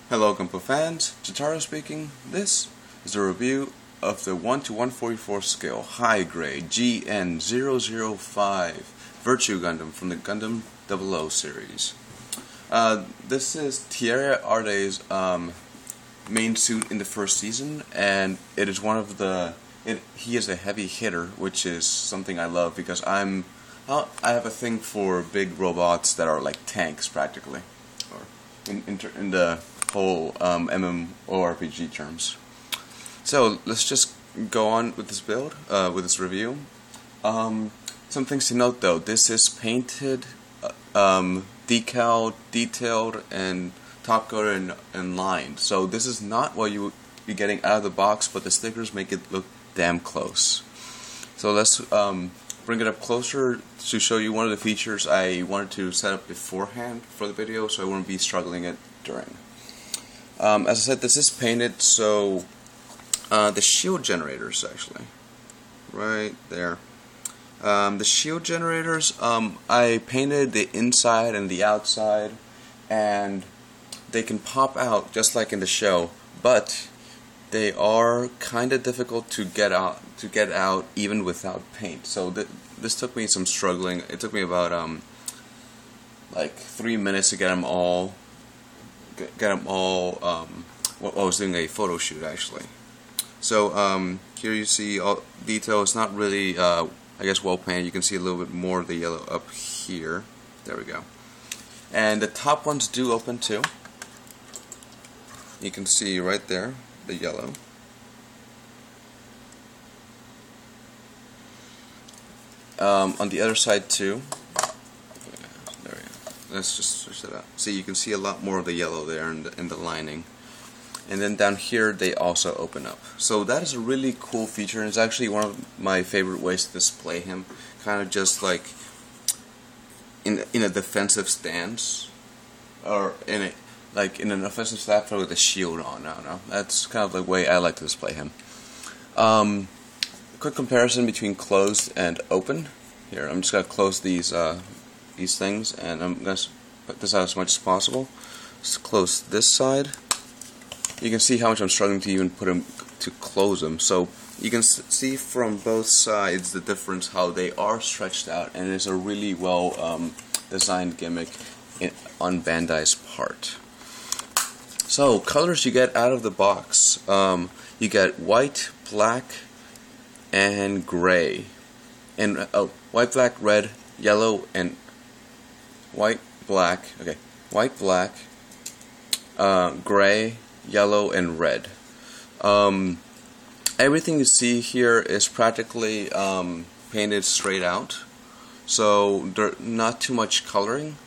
Hello Gundam fans, Jotaro speaking. This is a review of the 1:144 scale high grade GN-005 Virtue Gundam from the Gundam 00 series. This is Thierry Ardet's main suit in the first season, and it is one of he is a heavy hitter, which is something I love because I have a thing for big robots that are like tanks practically, or in the whole MMORPG terms. So let's just go on with this build, with this review. Some things to note though: this is painted, decaled, detailed, and top coated and lined. So this is not what you would be getting out of the box, but the stickers make it look damn close. So let's bring it up closer to show you one of the features I wanted to set up beforehand for the video, so I wouldn't be struggling it during. As I said, this is painted, so the shield generators actually, right there. The shield generators, I painted the inside and the outside, and they can pop out just like in the show, but they are kind of difficult to get out even without paint. So this took me some struggling. It took me about like 3 minutes to get them all. I was doing a photo shoot actually. So here you see all detail. It's not really I guess well painted. You can see a little bit more of the yellow up here. There we go. And the top ones do open too. You can see right there the yellow. On the other side too. There we go. Let's just switch that out. See, you can see a lot more of the yellow there in the lining. And then down here they also open up. So that is a really cool feature, and it's actually one of my favorite ways to display him. Kind of just like in a defensive stance, or in an offensive stance with a shield on. I don't know. That's kind of the way I like to display him. Quick comparison between closed and open. Here, I'm just gonna close these things, and I'm gonna put this out as much as possible. Just close this side. You can see how much I'm struggling to even put them to close them. So you can see from both sides the difference, how they are stretched out, and it's a really well designed gimmick on Bandai's part. So colors you get out of the box, you get white, black, and gray, and white, black, red, yellow, and white, black. Okay, white, black, gray, yellow, and red. Everything you see here is practically painted straight out, so there's not too much coloring.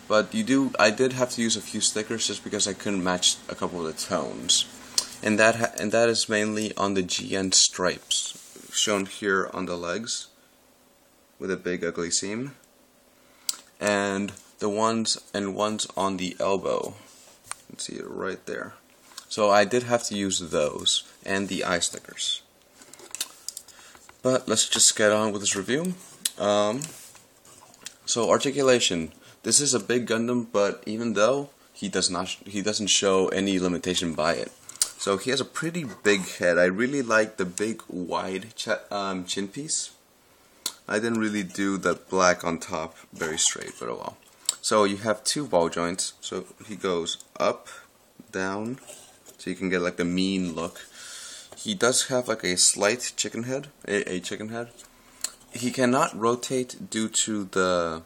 But I did have to use a few stickers just because I couldn't match a couple of the tones, and that is mainly on the GN stripes shown here on the legs with a big ugly seam, and the ones on the elbow. You can see it right there. So I did have to use those and the eye stickers. But let's just get on with this review. So articulation. This is a big Gundam, but even though he doesn't show any limitation by it. So he has a pretty big head. I really like the big wide chin piece. I didn't really do the black on top very straight, but oh well. So you have two ball joints. So he goes up, down, so you can get like the mean look. He does have like a slight chicken head, a chicken head. He cannot rotate due to the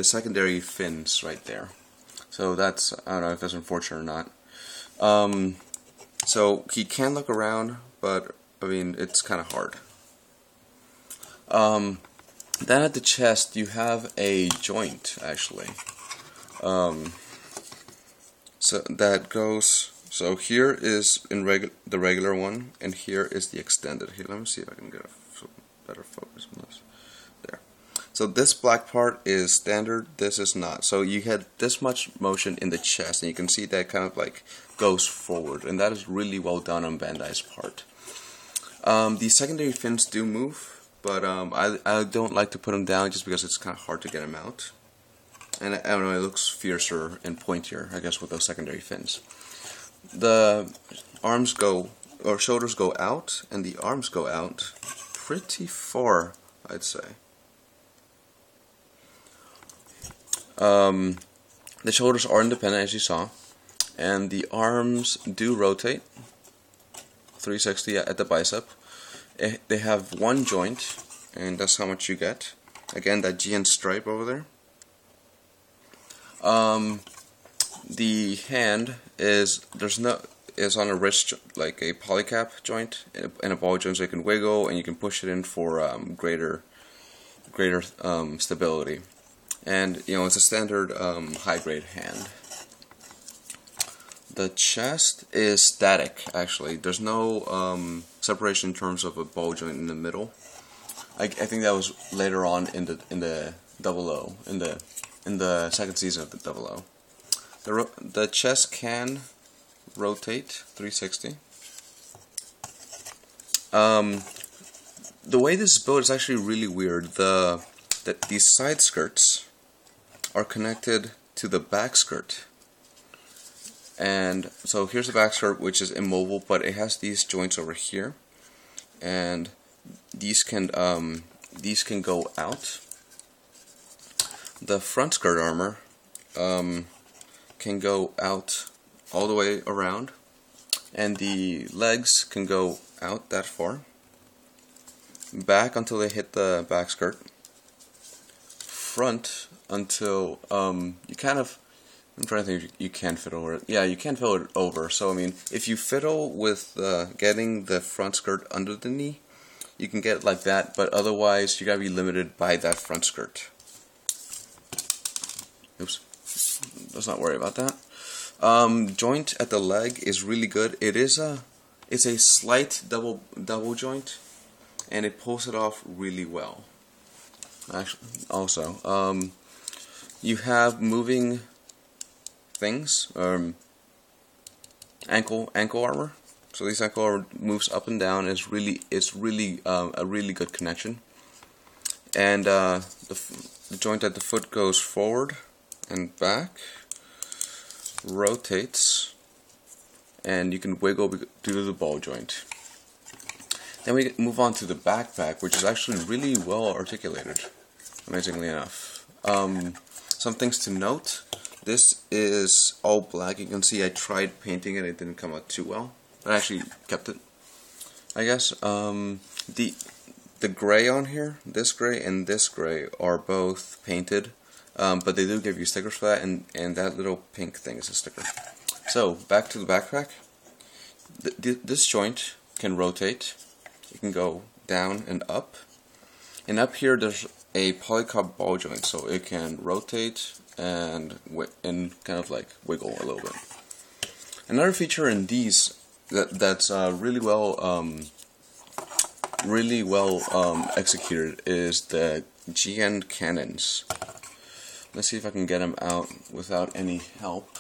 secondary fins right there. So that's, I don't know if that's unfortunate or not. So he can look around, but I mean it's kind of hard. Then at the chest you have a joint actually. So that goes. So here is the regular one, and here is the extended. Here, let me see if I can get a better focus on this. There. So this black part is standard. This is not. So you had this much motion in the chest, and you can see that kind of like goes forward, and that is really well done on Bandai's part. The secondary fins do move, but I don't like to put them down just because it's kind of hard to get them out. and I don't know, it looks fiercer and pointier, I guess, with those secondary fins. The arms go, or shoulders go out, and the arms go out pretty far, I'd say. The shoulders are independent, as you saw, and the arms do rotate 360 at the bicep. They have one joint, and that's how much you get. Again, that GN stripe over there. The hand is on a wrist, like a polycap joint and a ball joint, so you can wiggle and you can push it in for greater stability. And it's a standard high grade hand. The chest is static, actually. There's no separation in terms of a ball joint in the middle. I think that was later on in the 00, in the second season of the 00. The chest can rotate 360. The way this is built is actually really weird. These side skirts are connected to the back skirt. And so here's the back skirt, which is immobile, but it has these joints over here, and these can go out. The front skirt armor can go out all the way around, and the legs can go out that far, back until they hit the back skirt, front until you kind of, I'm trying to think if you can fiddle over it. Yeah, you can fiddle it over. So I mean, if you fiddle with getting the front skirt under the knee, you can get it like that, but otherwise you gotta be limited by that front skirt. Oops, let's not worry about that. Joint at the leg is really good. It's a slight double joint, and it pulls it off really well. Actually, also, you have moving things, ankle armor. So this ankle armor moves up and down. It's really a really good connection. And the joint at the foot goes forward and back, rotates, and you can wiggle due to the ball joint. Then we move on to the backpack, which is actually really well articulated, amazingly enough. Some things to note: this is all black. You can see I tried painting it; it didn't come out too well. But I actually kept it, I guess. The gray on here, this gray and this gray, are both painted, but they do give you stickers for that, and that little pink thing is a sticker. So back to the backpack. This joint can rotate. It can go down and up here there's a polycop ball joint, so it can rotate and kind of like wiggle a little bit. Another feature in these that's really well executed is the GN cannons. Let's see if I can get them out without any help.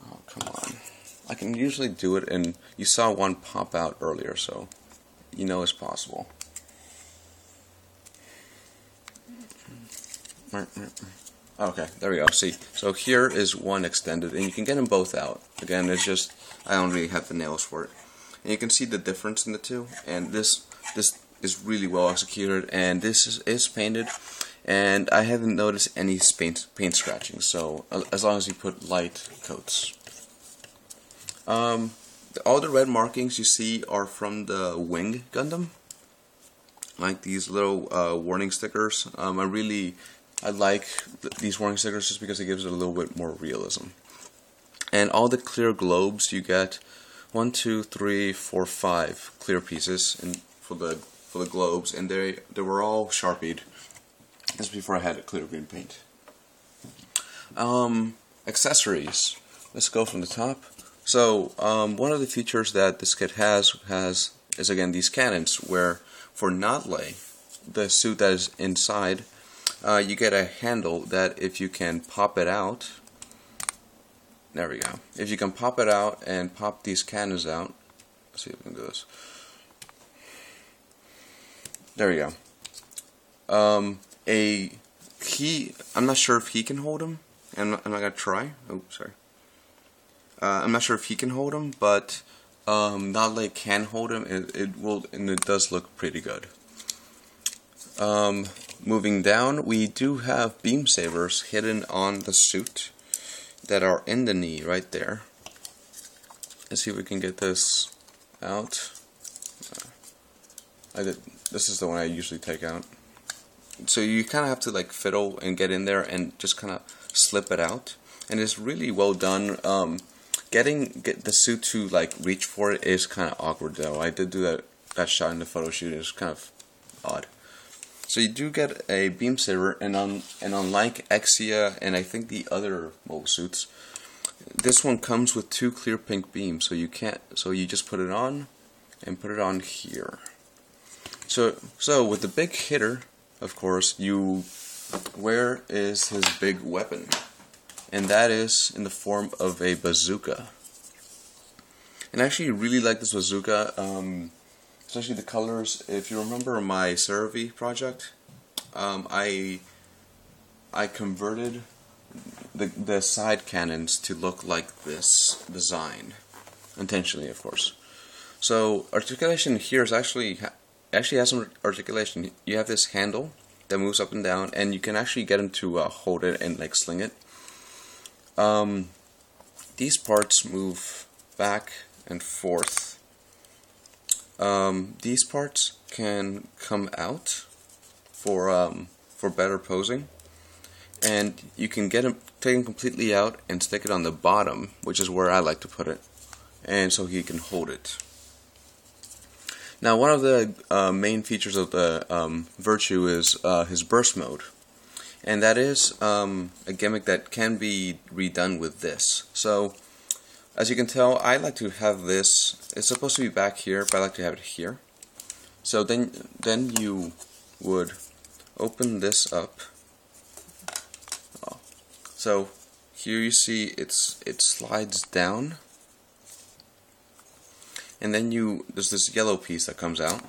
Oh, come on. I can usually do it, and you saw one pop out earlier, so you know it's possible. Okay, there we go. See, so here is one extended, and you can get them both out. Again, it's just I don't really have the nails for it, and you can see the difference in the two. And this is really well executed, and this is painted, and I haven't noticed any paint scratching. So as long as you put light coats. All the red markings you see are from the Wing Gundam, like these little warning stickers. I like these warning stickers just because it gives it a little bit more realism. And all the clear globes, you get 1, 2, 3, 4, 5 clear pieces for the globes, and they were all Sharpied. This before I had a clear green paint. Accessories. Let's go from the top. So one of the features that this kit has is again these cannons, where for Notley, the suit that is inside, you get a handle that if you can pop it out, there we go. If you can pop it out and pop these cannons out, let's see if we can do this. There we go. A I'm not sure if he can hold him. I'm not gonna try. Oh, sorry. I'm not sure if he can hold him, but Nodley can hold him. It will, and it does look pretty good. Moving down, we do have beam sabers hidden on the suit that are in the knee right there. Let's see if we can get this out. This is the one I usually take out. So you kind of have to like fiddle and get in there and just kind of slip it out, and it's really well done. Get the suit to like reach for it is kind of awkward though. I did do that shot in the photo shoot. It was kind of odd. So you do get a beam saber, and unlike Exia and I think the other mobile suits, this one comes with 2 clear pink beams. So you just put it on and put it on here. So with the big hitter, of course, where is his big weapon? And that is in the form of a bazooka. And I actually really like this bazooka, especially the colors. If you remember my Cerevi project, I converted the side cannons to look like this design, intentionally, of course. So articulation here is actually has some articulation. You have this handle that moves up and down, and you can actually get him to hold it and like sling it. These parts move back and forth. These parts can come out for better posing, and you can take them completely out and stick it on the bottom, which is where I like to put it, and so he can hold it. Now, one of the main features of the Virtue is his burst mode, and that is a gimmick that can be redone with this. So, as you can tell, I like to have this. It's supposed to be back here, but I like to have it here. So then you would open this up. So here you see it slides down. And then there's this yellow piece that comes out.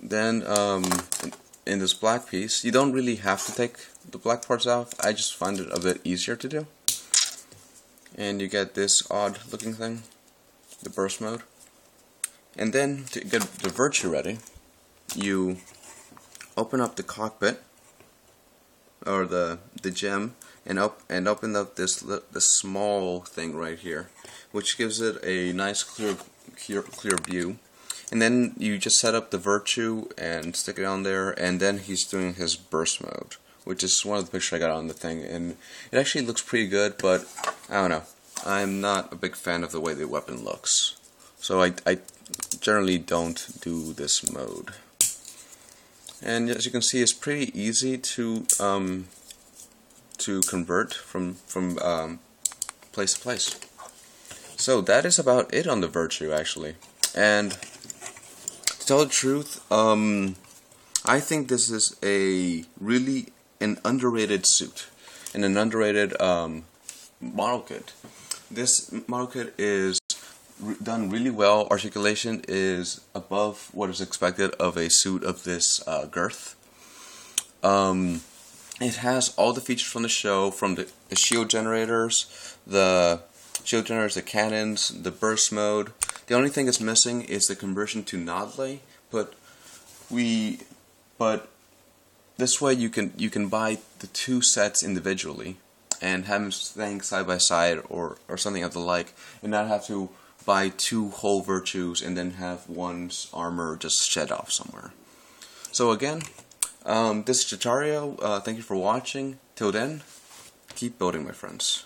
Then in this black piece, you don't really have to take the black parts out. I just find it a bit easier to do. And you get this odd looking thing, the burst mode. And then to get the Virtue ready, you open up the cockpit or the gem and open up this small thing right here, which gives it a nice clear view. And then you just set up the Virtue and stick it on there, and then he's doing his burst mode, which is one of the pictures I got on the thing, and it actually looks pretty good, but I don't know. I'm not a big fan of the way the weapon looks, so I generally don't do this mode. And as you can see, it's pretty easy to convert from place to place. So that is about it on the Virtue, actually. And to tell the truth, I think this is an underrated suit and an underrated model kit. This model kit is done really well. Articulation is above what is expected of a suit of this girth. It has all the features from the show, from the shield generators, the cannons, the burst mode. The only thing that's missing is the conversion to Nodley, but this way you can buy the 2 sets individually and have them staying side by side or something of the like, and not have to buy 2 whole Virtues and then have one's armor just shed off somewhere. So again, this is Chitario. Thank you for watching. Till then, keep building, my friends.